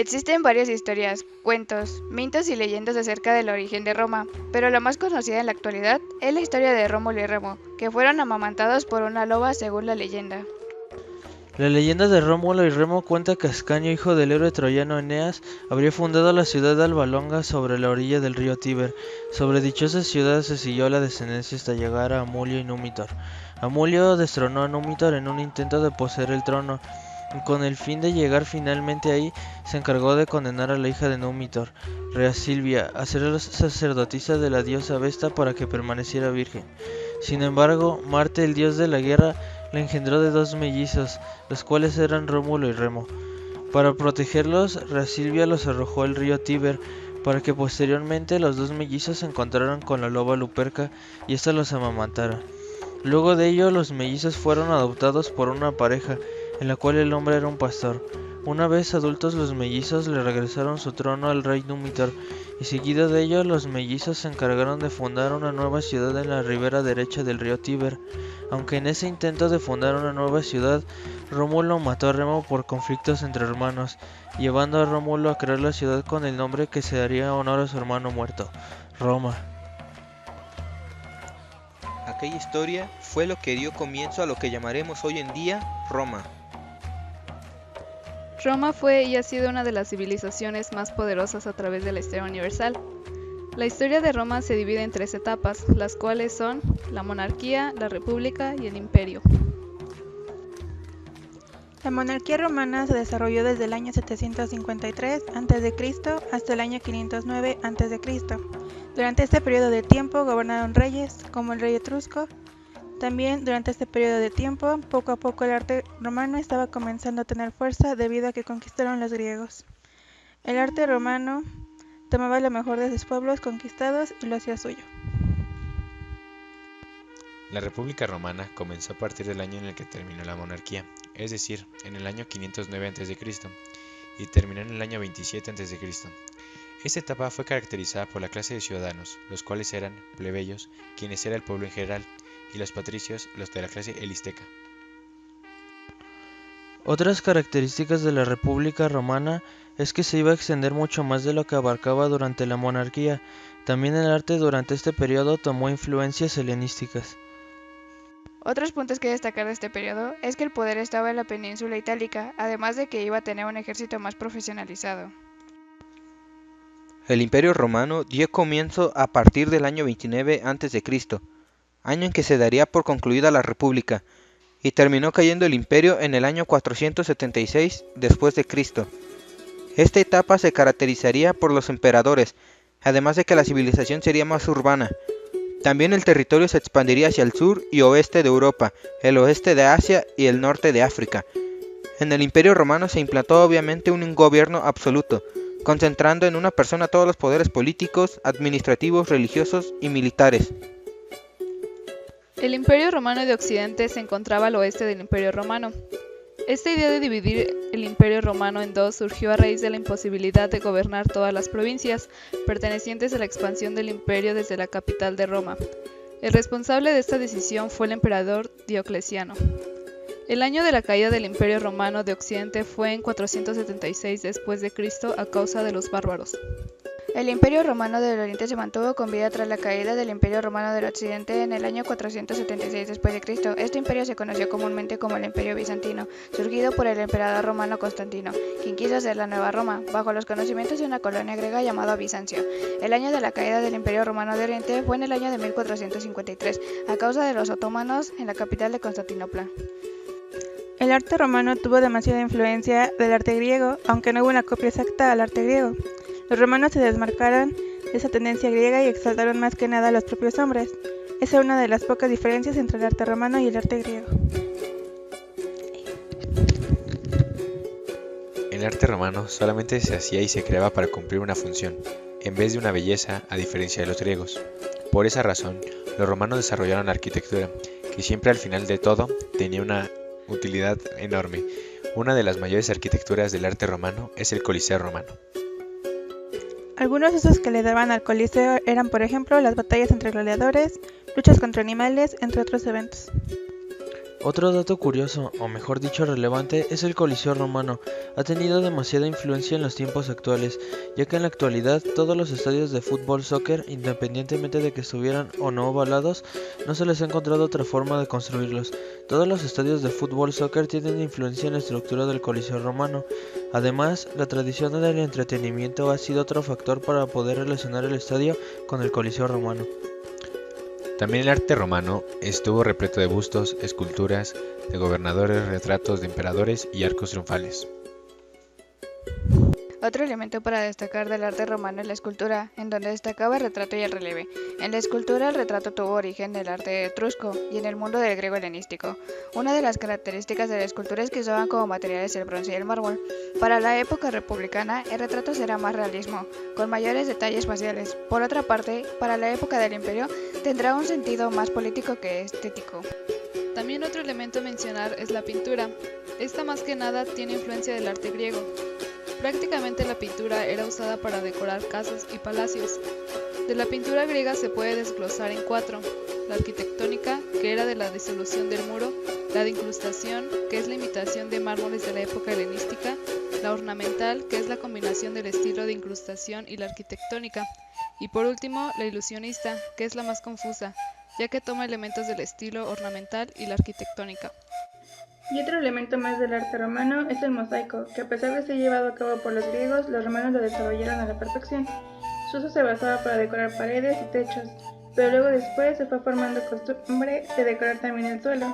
Existen varias historias, cuentos, mitos y leyendas acerca del origen de Roma, pero la más conocida en la actualidad es la historia de Rómulo y Remo, que fueron amamantados por una loba según la leyenda. La leyenda de Rómulo y Remo cuenta que Ascanio, hijo del héroe troyano Eneas, habría fundado la ciudad de Alba Longa sobre la orilla del río Tíber. Sobre dichosa ciudad se siguió la descendencia hasta llegar a Amulio y Númitor. Amulio destronó a Númitor en un intento de poseer el trono, y con el fin de llegar finalmente ahí, se encargó de condenar a la hija de Númitor, Rea Silvia, a ser sacerdotisa de la diosa Vesta para que permaneciera virgen. Sin embargo, Marte, el dios de la guerra, la engendró de dos mellizos, los cuales eran Rómulo y Remo. Para protegerlos, Rea Silvia los arrojó al río Tíber, para que posteriormente los dos mellizos se encontraran con la loba Luperca y ésta los amamantara. Luego de ello, los mellizos fueron adoptados por una pareja, en la cual el hombre era un pastor. Una vez adultos, los mellizos le regresaron su trono al rey Númitor, y seguido de ello, los mellizos se encargaron de fundar una nueva ciudad en la ribera derecha del río Tíber. Aunque en ese intento de fundar una nueva ciudad, Rómulo mató a Remo por conflictos entre hermanos, llevando a Rómulo a crear la ciudad con el nombre que se daría honor a su hermano muerto, Roma. Aquella historia fue lo que dio comienzo a lo que llamaremos hoy en día Roma. Roma fue y ha sido una de las civilizaciones más poderosas a través de la historia universal. La historia de Roma se divide en tres etapas, las cuales son la monarquía, la república y el imperio. La monarquía romana se desarrolló desde el año 753 a.C. hasta el año 509 a.C. Durante este periodo de tiempo gobernaron reyes, como el rey etrusco. También durante este periodo de tiempo, poco a poco el arte romano estaba comenzando a tener fuerza debido a que conquistaron los griegos. El arte romano tomaba lo mejor de sus pueblos conquistados y lo hacía suyo. La República Romana comenzó a partir del año en el que terminó la monarquía, es decir, en el año 509 a.C., y terminó en el año 27 a.C. Esta etapa fue caracterizada por la clase de ciudadanos, los cuales eran plebeyos, quienes era el pueblo en general, y los patricios, los de la clase elisteca. Otras características de la República Romana es que se iba a extender mucho más de lo que abarcaba durante la monarquía. También el arte durante este periodo tomó influencias helenísticas. Otros puntos que destacar de este periodo es que el poder estaba en la península itálica, además de que iba a tener un ejército más profesionalizado. El Imperio Romano dio comienzo a partir del año 29 a.C., año en que se daría por concluida la República, y terminó cayendo el imperio en el año 476 después de Cristo. Esta etapa se caracterizaría por los emperadores, además de que la civilización sería más urbana. También el territorio se expandiría hacia el sur y oeste de Europa, el oeste de Asia y el norte de África. En el Imperio Romano se implantó obviamente un gobierno absoluto, concentrando en una persona todos los poderes políticos, administrativos, religiosos y militares. El Imperio Romano de Occidente se encontraba al oeste del Imperio Romano. Esta idea de dividir el Imperio Romano en dos surgió a raíz de la imposibilidad de gobernar todas las provincias pertenecientes a la expansión del imperio desde la capital de Roma. El responsable de esta decisión fue el emperador Diocleciano. El año de la caída del Imperio Romano de Occidente fue en 476 después de Cristo a causa de los bárbaros. El Imperio Romano del Oriente se mantuvo con vida tras la caída del Imperio Romano del Occidente en el año 476 después de Cristo. Este imperio se conoció comúnmente como el Imperio Bizantino, surgido por el emperador romano Constantino, quien quiso hacer la Nueva Roma, bajo los conocimientos de una colonia griega llamada Bizancio. El año de la caída del Imperio Romano de Oriente fue en el año de 1453, a causa de los otomanos en la capital de Constantinopla. El arte romano tuvo demasiada influencia del arte griego, aunque no hubo una copia exacta al arte griego. Los romanos se desmarcaron de esa tendencia griega y exaltaron más que nada a los propios hombres. Esa es una de las pocas diferencias entre el arte romano y el arte griego. El arte romano solamente se hacía y se creaba para cumplir una función, en vez de una belleza, a diferencia de los griegos. Por esa razón, los romanos desarrollaron la arquitectura, que siempre al final de todo tenía una utilidad enorme. Una de las mayores arquitecturas del arte romano es el Coliseo romano. Algunos usos que le daban al Coliseo eran, por ejemplo, las batallas entre gladiadores, luchas contra animales, entre otros eventos. Otro dato curioso, o mejor dicho relevante, es el Coliseo romano. Ha tenido demasiada influencia en los tiempos actuales, ya que en la actualidad todos los estadios de fútbol soccer, independientemente de que estuvieran o no ovalados, no se les ha encontrado otra forma de construirlos. Todos los estadios de fútbol soccer tienen influencia en la estructura del Coliseo romano. Además, la tradición del entretenimiento ha sido otro factor para poder relacionar el estadio con el Coliseo romano. También el arte romano estuvo repleto de bustos, esculturas de gobernadores, retratos de emperadores y arcos triunfales. Otro elemento para destacar del arte romano es la escultura, en donde destacaba el retrato y el relieve. En la escultura, el retrato tuvo origen del arte etrusco y en el mundo del griego helenístico. Una de las características de la escultura es que usaban como materiales el bronce y el mármol. Para la época republicana, el retrato será más realismo, con mayores detalles faciales. Por otra parte, para la época del imperio, tendrá un sentido más político que estético. También otro elemento a mencionar es la pintura. Esta más que nada tiene influencia del arte griego. Prácticamente la pintura era usada para decorar casas y palacios. De la pintura griega se puede desglosar en cuatro: la arquitectónica, que era de la disolución del muro; la de incrustación, que es la imitación de mármoles de la época helenística; la ornamental, que es la combinación del estilo de incrustación y la arquitectónica; y por último, la ilusionista, que es la más confusa, ya que toma elementos del estilo ornamental y la arquitectónica. Y otro elemento más del arte romano es el mosaico, que a pesar de ser llevado a cabo por los griegos, los romanos lo desarrollaron a la perfección. Su uso se basaba para decorar paredes y techos, pero luego después se fue formando costumbre de decorar también el suelo.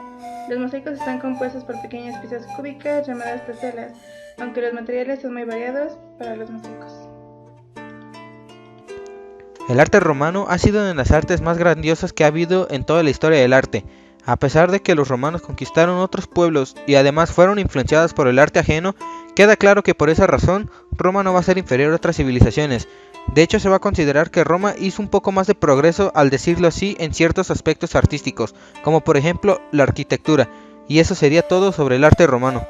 Los mosaicos están compuestos por pequeñas piezas cúbicas llamadas teselas, aunque los materiales son muy variados para los mosaicos. El arte romano ha sido una de las artes más grandiosas que ha habido en toda la historia del arte. A pesar de que los romanos conquistaron otros pueblos y además fueron influenciados por el arte ajeno, queda claro que por esa razón Roma no va a ser inferior a otras civilizaciones. De hecho, se va a considerar que Roma hizo un poco más de progreso, al decirlo así, en ciertos aspectos artísticos, como por ejemplo la arquitectura. Y eso sería todo sobre el arte romano.